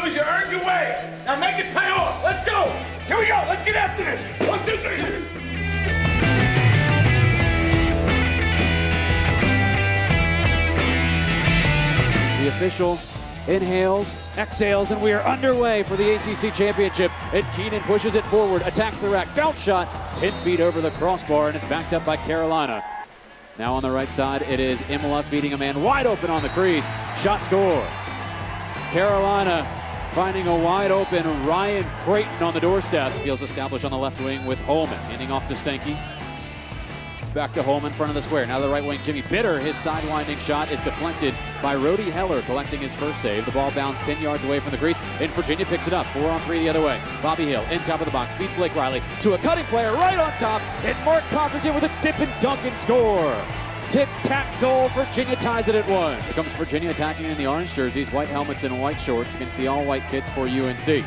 shoes, you earned your way. Now make it pay off. Let's go. Here we go. Let's get after this. 1, 2, 3. The official inhales, exhales, and we are underway for the ACC championship. And Keenan pushes it forward, attacks the rack, bounce shot, 10 feet over the crossbar, and it's backed up by Carolina. Now on the right side, it is Imola beating a man wide open on the crease. Shot score. Carolina finding a wide open Ryan Creighton on the doorstep. Feels established on the left wing with Holman, handing off to Sankey. Back to Holman, front of the square. Now the right wing, Jimmy Bitter. His sidewinding shot is deflected by Rhodey Heller, collecting his first save. The ball bounced 10 yards away from the crease, and Virginia picks it up. 4-on-3 the other way. Bobby Hill in top of the box, beats Blake Riley to a cutting player right on top, and Mark Cockerton with a dip and dunk and score. Tic-tac goal, Virginia ties it at 1. Here comes Virginia attacking in the orange jerseys, white helmets and white shorts against the all-white kits for UNC.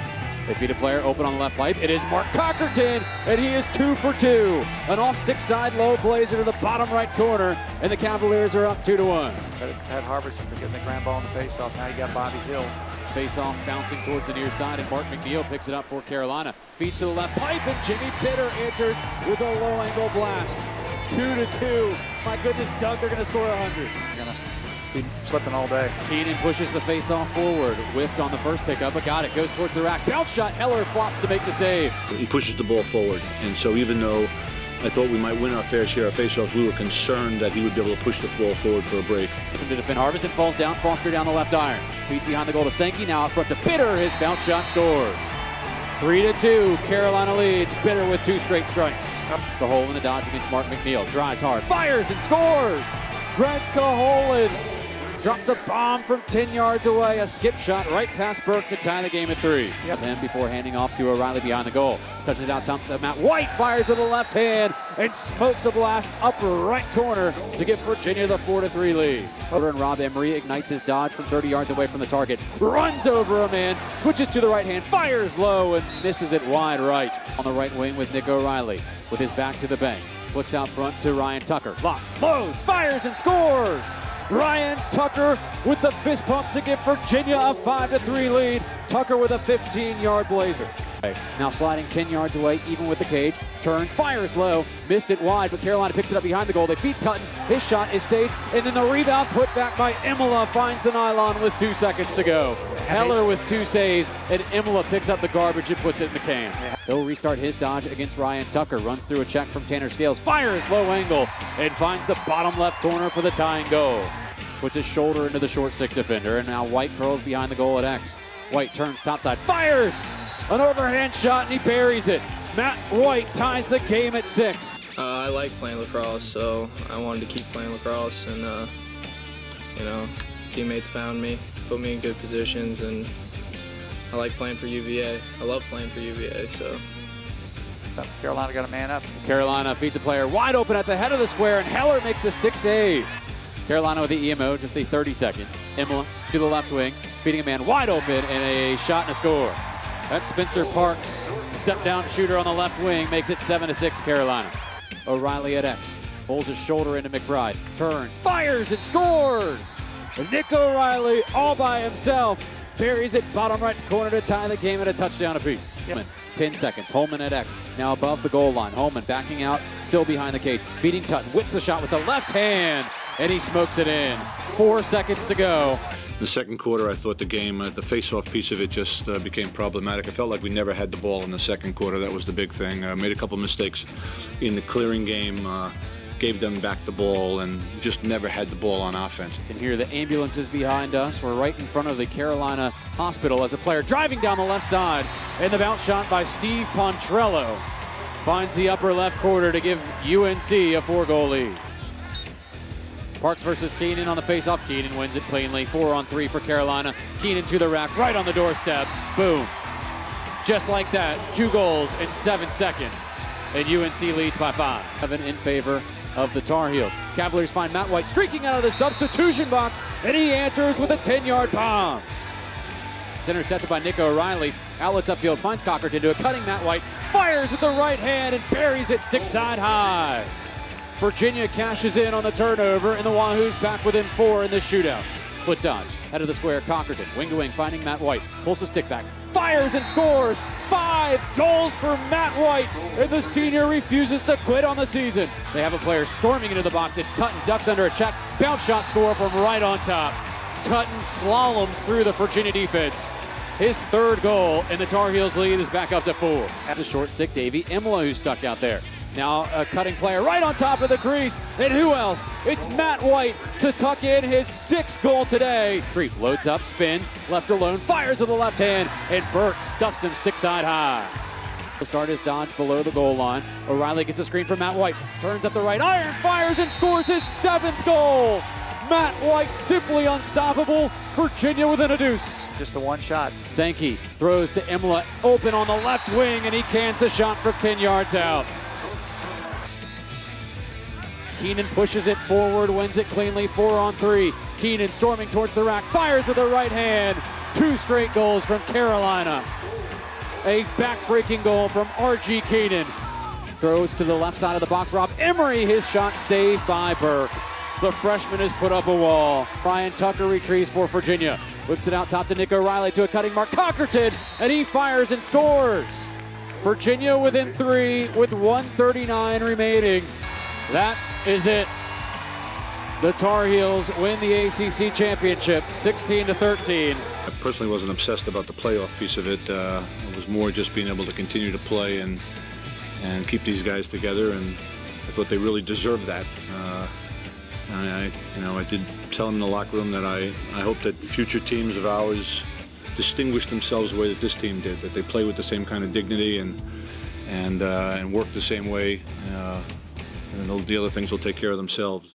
They feed a player open on the left pipe. It is Mark Cockerton, and he is 2 for 2. An off-stick side low blazer to the bottom right corner, and the Cavaliers are up 2-1. Pat Harbison for getting the grand ball in the face-off. Now you got Bobby Hill. Face-off bouncing towards the near side, and Mark McNeil picks it up for Carolina. Feeds to the left pipe, and Jimmy Bitter answers with a low-angle blast. 2-2. My goodness, Doug, they're going to score 100. Be slipping all day. Keenan pushes the face-off forward. Whiffed on the first pickup, but got it. Goes towards the rack. Bounce shot. Heller flops to make the save. He pushes the ball forward, and so even though I thought we might win our fair share of face-offs, we were concerned that he would be able to push the ball forward for a break. To defend, Harbison falls down. Foster down the left iron. Feeds behind the goal to Sankey. Now out front to Bitter. His bounce shot scores. 3-2. Carolina leads. Bitter with 2 straight strikes. The hole in the dodge against Mark McNeil. Drives hard. Fires and scores. Greg Caholen drops a bomb from 10 yards away. A skip shot right past Burke to tie the game at 3. Then before handing off to O'Reilly behind the goal. Touches it out to Matt White. Fires with the left hand and smokes a blast up right corner to give Virginia the 4-3 lead. And Rob Emery ignites his dodge from 30 yards away from the target. Runs over a man. Switches to the right hand. Fires low and misses it wide right. On the right wing with Nick O'Reilly with his back to the bank. Flicks out front to Ryan Tucker. Locks, loads, fires, and scores! Ryan Tucker with the fist pump to give Virginia a 5-3 lead. Tucker with a 15-yard blazer. Now sliding 10 yards away, even with the cage. Turns, fires low, missed it wide, but Carolina picks it up behind the goal. They feed Tutton. His shot is saved, and then the rebound put back by Imola finds the nylon with 2 seconds to go. Heller with 2 saves, and Imola picks up the garbage and puts it in the can. He'll restart his dodge against Ryan Tucker. Runs through a check from Tanner Scales. Fires low angle and finds the bottom left corner for the tying goal. Puts his shoulder into the short 6 defender, and now White curls behind the goal at X. White turns topside, fires! An overhand shot, and he buries it. Matt White ties the game at 6. I like playing lacrosse, so I wanted to keep playing lacrosse, and you know, teammates found me, put me in good positions, and I like playing for UVA. I love playing for UVA, so. Carolina got a man up. Carolina feeds a player wide open at the head of the square, and Heller makes the 6th save. Carolina with the EMO, just a 30-second. Imola to the left wing, feeding a man wide open, and a shot and a score. That's Spencer Parks, step-down shooter on the left wing, makes it 7-6 Carolina. O'Reilly at X, pulls his shoulder into McBride, turns, fires, and scores! And Nick O'Reilly, all by himself, buries it bottom right corner to tie the game at a touchdown apiece. 10 seconds, Holman at X, now above the goal line. Holman backing out, still behind the cage, beating Tutton, whips the shot with the left hand, and he smokes it in. 4 seconds to go. The second quarter, I thought the game, the face-off piece of it just became problematic. I felt like we never had the ball in the second quarter. That was the big thing. Made a couple mistakes in the clearing game, gave them back the ball, and just never had the ball on offense. And here the ambulances behind us. We're right in front of the Carolina Hospital as a player driving down the left side, and the bounce shot by Steve Pontrello finds the upper left corner to give UNC a 4-goal lead. Parks versus Keenan on the face-off. Keenan wins it cleanly. 4-on-3 for Carolina. Keenan to the rack, right on the doorstep. Boom. Just like that, 2 goals in 7 seconds. And UNC leads by 5. 7 in favor of the Tar Heels. Cavaliers find Matt White streaking out of the substitution box, and he answers with a 10-yard bomb. It's intercepted by Nick O'Reilly. Outlets upfield, finds Cockerton to a cutting Matt White. Fires with the right hand and buries it stick side high. Virginia cashes in on the turnover, and the Wahoos back within 4 in this shootout. Split dodge. Head of the square, Conkerton. Wing to wing, finding Matt White. Pulls the stick back. Fires and scores! 5 goals for Matt White, and the senior refuses to quit on the season. They have a player storming into the box. It's Tutton, ducks under a check. Bounce shot score from right on top. Tutton slaloms through the Virginia defense. His 3rd goal, and the Tar Heels lead is back up to 4. That's a short stick, Davey Imola, who's stuck out there. Now a cutting player right on top of the crease, and who else? It's Matt White to tuck in his 6th goal today. Creep loads up, spins, left alone, fires with the left hand, and Burke stuffs him stick side high. He'll start his dodge below the goal line. O'Reilly gets a screen from Matt White, turns up the right iron, fires and scores his 7th goal. Matt White simply unstoppable. Virginia within a deuce. Just the one shot. Sankey throws to Imola, open on the left wing, and he cans a shot from 10 yards out. Keenan pushes it forward, wins it cleanly, 4-on-3. Keenan storming towards the rack, fires with the right hand. 2 straight goals from Carolina. A back-breaking goal from R.G. Keenan. Throws to the left side of the box. Rob Emery, his shot saved by Burke. The freshman has put up a wall. Brian Tucker retrieves for Virginia. Whips it out top to Nick O'Reilly to a cutting mark. Conkerton, and he fires and scores. Virginia within 3 with 1:39 remaining. That is it. The Tar Heels win the ACC championship, 16-13. I personally wasn't obsessed about the playoff piece of it. It was more just being able to continue to play and keep these guys together, and I thought they really deserved that. I did tell them in the locker room that I hope that future teams of ours distinguish themselves the way that this team did, that they play with the same kind of dignity and work the same way. And the other things will take care of themselves.